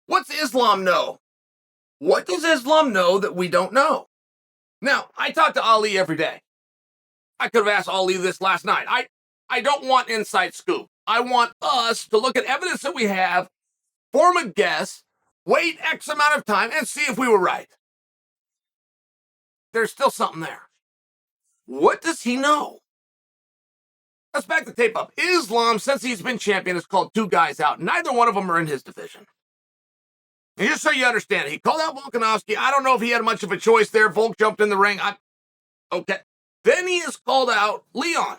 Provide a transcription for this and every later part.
What's Islam know? What does Islam know that we don't know? Now, I talk to Ali every day. I could have asked Ali this last night. I don't want inside scoop. I want us to look at evidence that we have, form a guess, wait X amount of time, and see if we were right. There's still something there. What does he know? Let's back the tape up. Islam, since he's been champion, has called two guys out. Neither one of them are in his division. And just so you understand, he called out Volkanovski. I don't know if he had much of a choice there. Volk jumped in the ring. Okay. Then he has called out Leon.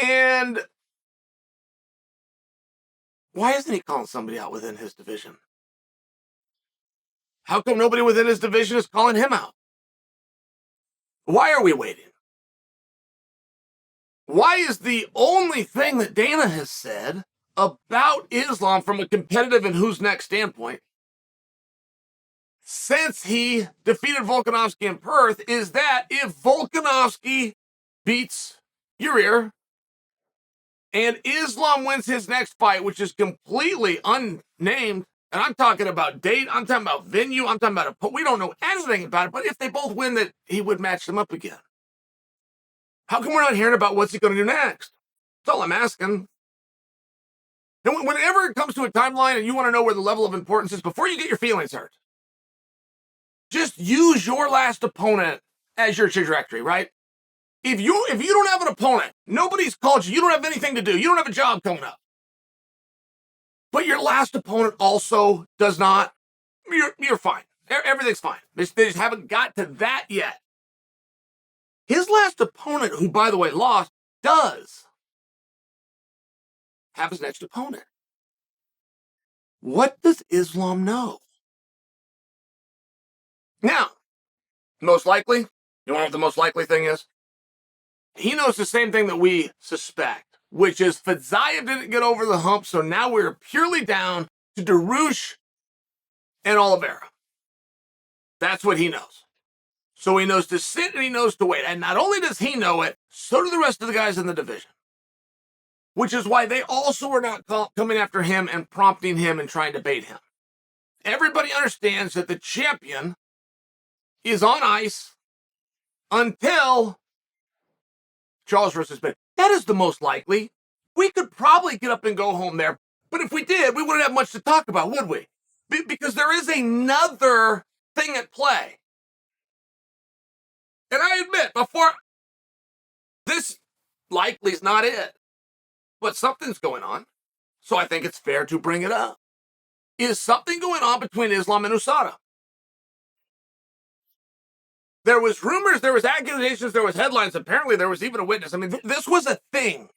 And why isn't he calling somebody out within his division? How come nobody within his division is calling him out? Why are we waiting? Why is the only thing that Dana has said about Islam from a competitive and who's next standpoint, since he defeated Volkanovski in Perth, is that if Volkanovski beats Yair and Islam wins his next fight, which is completely unnamed, and I'm talking about date, I'm talking about venue, I'm talking about we don't know anything about it, but if they both win, that he would match them up again. How come we're not hearing about what's he going to do next? That's all I'm asking. And whenever it comes to a timeline and you want to know where the level of importance is, before you get your feelings hurt, just use your last opponent as your trajectory, right? If you don't have an opponent, nobody's called you, you don't have anything to do, you don't have a job coming up, but your last opponent also does not, you're fine. Everything's fine. They just haven't got to that yet. His last opponent, who, by the way, lost, does have his next opponent. What does Islam know? Now, most likely, you know what the most likely thing is? He knows the same thing that we suspect, which is Fadzayev didn't get over the hump, so now we're purely down to Dariush and Oliveira. That's what he knows. So he knows to sit and he knows to wait. And not only does he know it, so do the rest of the guys in the division. Which is why they also are not coming after him and prompting him and trying to bait him. Everybody understands that the champion is on ice until Charles versus Ben. That is the most likely. We could probably get up and go home there. But if we did, we wouldn't have much to talk about, would we? Because there is another thing at play. And I admit, before, this likely is not it. But something's going on. So I think it's fair to bring it up. Is something going on between Islam and USADA? There was rumors, there was accusations, there was headlines. Apparently there was even a witness. I mean, this was a thing.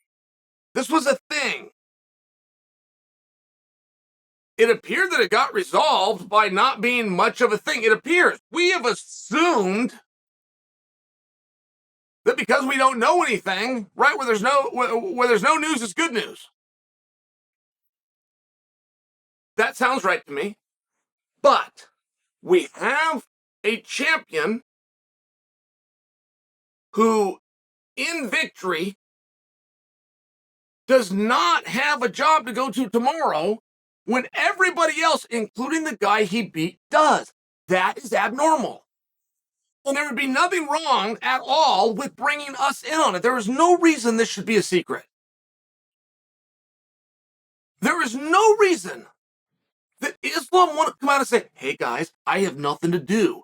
This was a thing. It appeared that it got resolved by not being much of a thing. It appears. We have assumed that because we don't know anything, right, where there's no news is good news. That sounds right to me. But we have a champion who, in victory, does not have a job to go to tomorrow when everybody else, including the guy he beat, does. That is abnormal. And there would be nothing wrong at all with bringing us in on it. There is no reason this should be a secret. There is no reason that Islam want to come out and say, hey guys, I have nothing to do.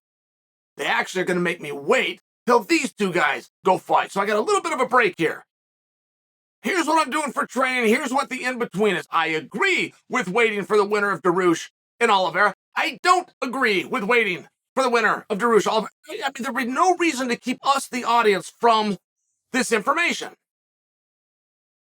They actually are going to make me wait till these two guys go fight. So I got a little bit of a break here. Here's what I'm doing for training. Here's what the in-between is. I agree with waiting for the winner of Dariush and Oliveira. I don't agree with waiting for the winner of Dariush Oliveira. I mean, there'd be no reason to keep us, the audience, from this information.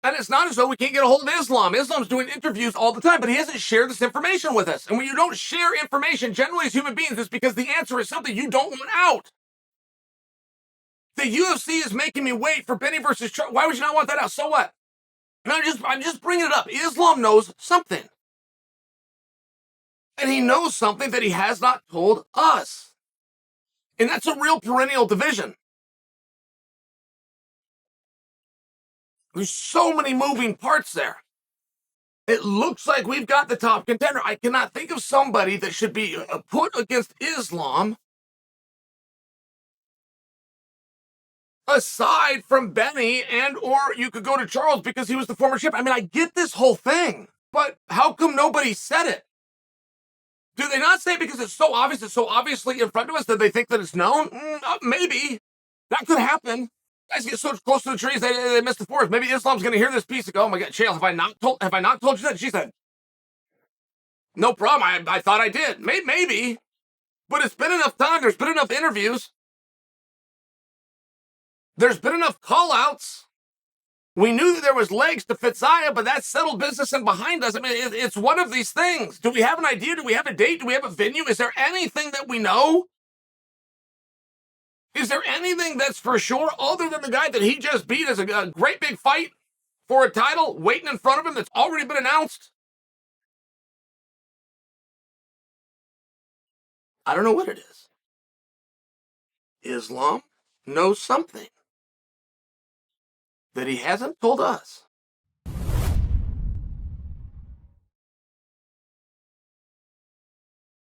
And it's not as though we can't get a hold of Islam. Islam's doing interviews all the time, but he hasn't shared this information with us. And when you don't share information, generally as human beings, it's because the answer is something you don't want out. The UFC is making me wait for Benny versus Charles. Why would you not want that out? So what? And I'm just bringing it up. Islam knows something. And he knows something that he has not told us. And that's a real perennial division. There's so many moving parts there. It looks like we've got the top contender. I cannot think of somebody that should be put against Islam aside from Benny, and or you could go to Charles because he was the former champ. I mean, I get this whole thing, but how come nobody said it? Do they not say it because it's so obvious, it's so obviously in front of us that they think that it's known? Maybe. That could happen. Guys get so close to the trees, they miss the forest. Maybe Islam's going to hear this piece and go, oh my God, Chael, have I not told you that? She said, no problem. I thought I did. Maybe. But it's been enough time. There's been enough interviews. There's been enough call-outs. We knew that there was legs to Fitzaya, but that's settled business and behind us. I mean, it's one of these things. Do we have an idea? Do we have a date? Do we have a venue? Is there anything that we know? Is there anything that's for sure other than the guy that he just beat as a great big fight for a title waiting in front of him that's already been announced? I don't know what it is. Islam knows something that he hasn't told us.